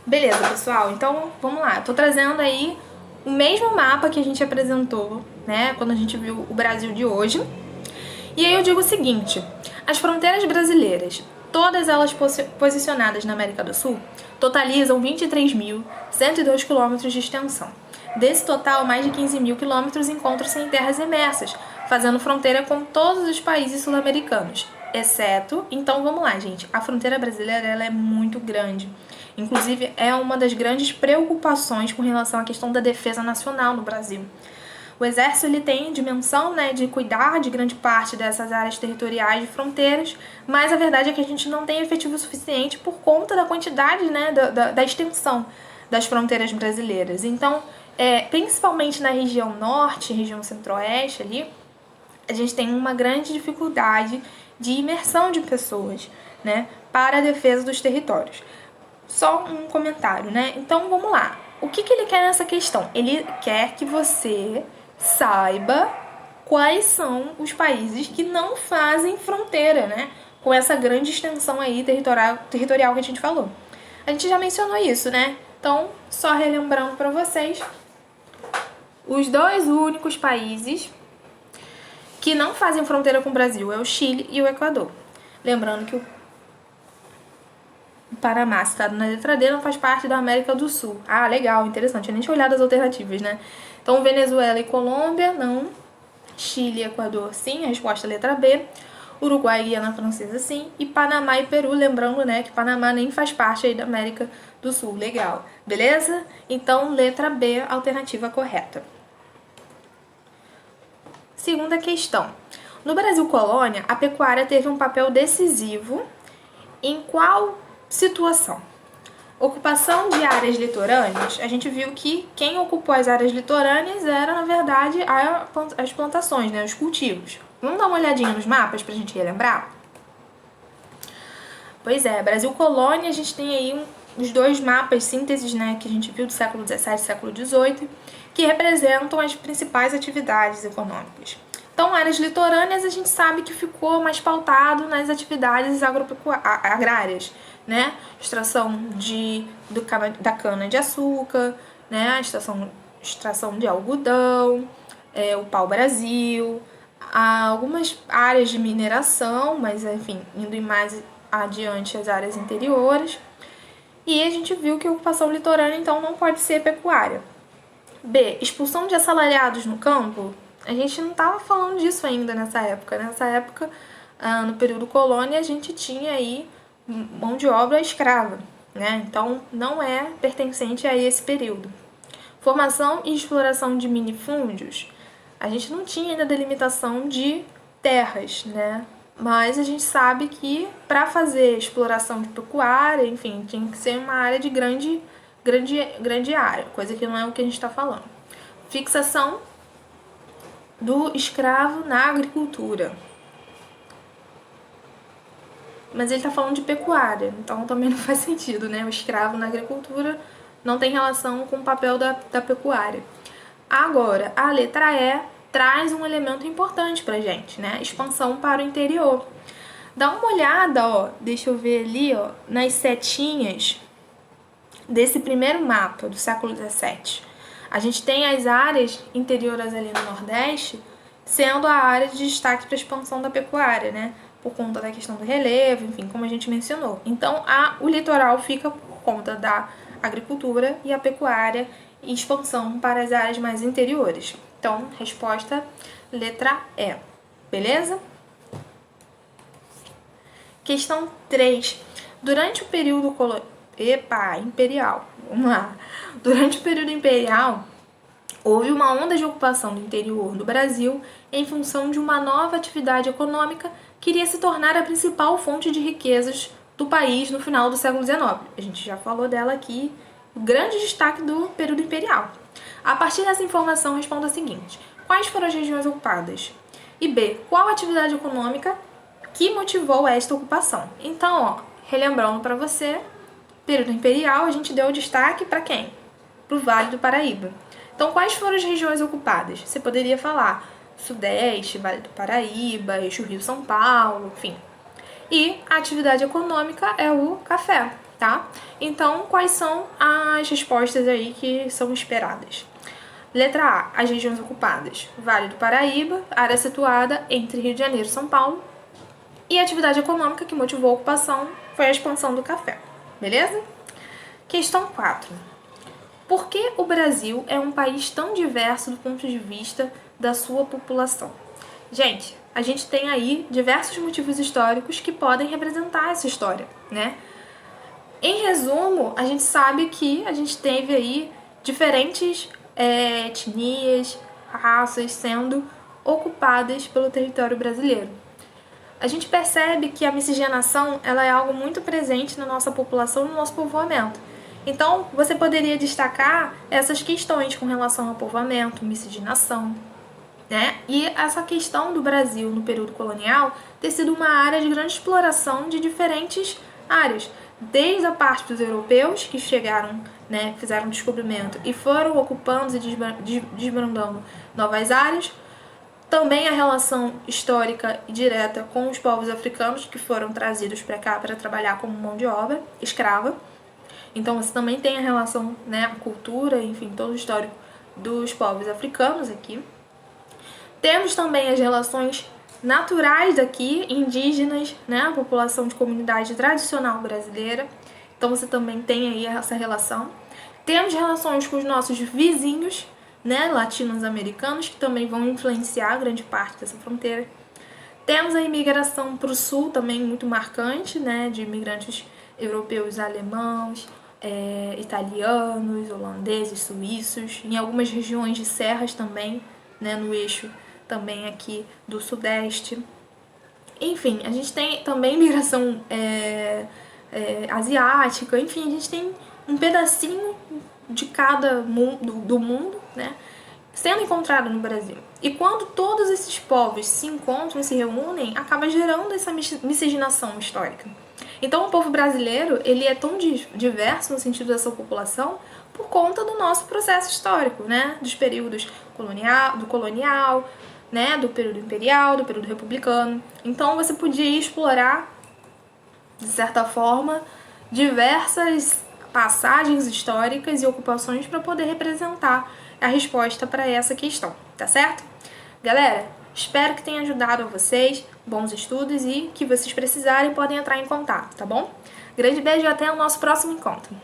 Beleza, pessoal, então vamos lá. Tô trazendo aí o mesmo mapa que a gente apresentou, né, quando a gente viu o Brasil de hoje. E aí eu digo o seguinte: as fronteiras brasileiras, todas elas posicionadas na América do Sul, totalizam 23.102 quilômetros de extensão. Desse total, mais de 15 mil quilômetros encontram-se em terras imersas, fazendo fronteira com todos os países sul-americanos, exceto... Então vamos lá, gente. A fronteira brasileira ela é muito grande. Inclusive, é uma das grandes preocupações com relação à questão da defesa nacional no Brasil. O Exército ele tem dimensão, né, de cuidar de grande parte dessas áreas territoriais de fronteiras, mas a verdade é que a gente não tem efetivo suficiente por conta da quantidade, né, da extensão das fronteiras brasileiras. Então, principalmente na região norte, região centro-oeste ali, a gente tem uma grande dificuldade de imersão de pessoas, né, para a defesa dos territórios. Só um comentário, né? Então vamos lá. O que ele quer nessa questão? Ele quer que você saiba quais são os países que não fazem fronteira, né? Com essa grande extensão aí territorial que a gente falou. A gente já mencionou isso, né? Então, só relembrando para vocês, os dois únicos países que não fazem fronteira com o Brasil é o Chile e o Equador. Lembrando que o Panamá, citado na letra D, não faz parte da América do Sul. Ah, legal, interessante. Eu nem tinha olhado as alternativas, né? Então, Venezuela e Colômbia, não. Chile e Equador, sim. A resposta é a letra B. Uruguai e Guiana Francesa, sim. E Panamá e Peru, lembrando, né, que Panamá nem faz parte aí da América do Sul. Legal, beleza? Então, letra B, alternativa correta. Segunda questão. No Brasil colônia, a pecuária teve um papel decisivo em qual situação? Ocupação de áreas litorâneas, a gente viu que quem ocupou as áreas litorâneas era, na verdade, as plantações, né, os cultivos. Vamos dar uma olhadinha nos mapas pra gente relembrar? Pois é, Brasil colônia, a gente tem aí os dois mapas sínteses, né, que a gente viu do século XVII e século XVIII, que representam as principais atividades econômicas. Então, áreas litorâneas, a gente sabe que ficou mais pautado nas atividades agrárias, né? Extração da cana-de-açúcar, né? Extração de algodão, o pau-brasil, algumas áreas de mineração, mas, enfim, indo mais adiante as áreas interiores. E a gente viu que a ocupação litorânea, então, não pode ser pecuária. B. Expulsão de assalariados no campo. A gente não estava falando disso ainda nessa época. Nessa época, no período colônia, a gente tinha aí mão de obra escrava, né? Então, não é pertencente a esse período. Formação e exploração de minifúndios. A gente não tinha ainda delimitação de terras, né? Mas a gente sabe que para fazer exploração de pecuária, enfim, tinha que ser uma área de grande área, coisa que não é o que a gente está falando. Fixação do escravo na agricultura. Mas ele está falando de pecuária, então também não faz sentido, né? O escravo na agricultura não tem relação com o papel da pecuária. Agora, a letra E traz um elemento importante pra gente, né? Expansão para o interior. Dá uma olhada, ó, deixa eu ver ali, ó, nas setinhas desse primeiro mapa do século XVII. A gente tem as áreas interiores ali no Nordeste sendo a área de destaque para a expansão da pecuária, né? Por conta da questão do relevo, enfim, como a gente mencionou. Então, o litoral fica por conta da agricultura e a pecuária em expansão para as áreas mais interiores. Então, resposta letra E. Beleza? Questão 3. Durante o período imperial. Vamos lá. Durante o período imperial, houve uma onda de ocupação do interior do Brasil em função de uma nova atividade econômica que iria se tornar a principal fonte de riquezas do país no final do século XIX. A gente já falou dela aqui, o grande destaque do período imperial. A partir dessa informação, responda a seguinte: quais foram as regiões ocupadas? E B, qual a atividade econômica que motivou esta ocupação? Então, ó, relembrando para você, período imperial, a gente deu o destaque para quem? Para o Vale do Paraíba. Então, quais foram as regiões ocupadas? Você poderia falar Sudeste, Vale do Paraíba, Eixo Rio-São Paulo, enfim. E a atividade econômica é o café. tá? Então, quais são as respostas aí que são esperadas? Letra A, as regiões ocupadas. Vale do Paraíba, área situada entre Rio de Janeiro e São Paulo. E a atividade econômica que motivou a ocupação foi a expansão do café. Beleza? Questão 4. Por que o Brasil é um país tão diverso do ponto de vista da sua população? Gente, a gente tem aí diversos motivos históricos que podem representar essa história, né? Em resumo, a gente sabe que a gente teve aí diferentes etnias, raças sendo ocupadas pelo território brasileiro. A gente percebe que a miscigenação ela é algo muito presente na nossa população, no nosso povoamento. Então, você poderia destacar essas questões com relação ao povoamento, miscigenação, né? E essa questão do Brasil no período colonial ter sido uma área de grande exploração de diferentes áreas, desde a parte dos europeus que chegaram, né, fizeram um descobrimento e foram ocupando e desbrandando novas áreas, também a relação histórica e direta com os povos africanos que foram trazidos para cá para trabalhar como mão de obra escrava. Então você também tem a relação, né, a cultura, enfim, todo o histórico dos povos africanos aqui. Temos também as relações naturais daqui, indígenas, né, a população de comunidade tradicional brasileira. Então você também tem aí essa relação. Temos relações com os nossos vizinhos, né, latino-americanos, que também vão influenciar grande parte dessa fronteira. Temos a imigração para o sul também muito marcante, né, de imigrantes europeus, alemãos, italianos, holandeses, suíços, em algumas regiões de serras também, né, no eixo também aqui do sudeste. Enfim, a gente tem também migração asiática, enfim, a gente tem um pedacinho de cada do mundo, né, sendo encontrado no Brasil. E quando todos esses povos se encontram e se reúnem, acaba gerando essa miscigenação histórica. Então o povo brasileiro, ele é tão diverso no sentido da sua população por conta do nosso processo histórico, né, dos períodos colonial, né, do período imperial, do período republicano. Então você podia explorar, de certa forma, diversas passagens históricas e ocupações para poder representar a resposta para essa questão, tá certo? Galera, espero que tenha ajudado a vocês, bons estudos e que vocês precisarem podem entrar em contato, tá bom? Grande beijo e até o nosso próximo encontro.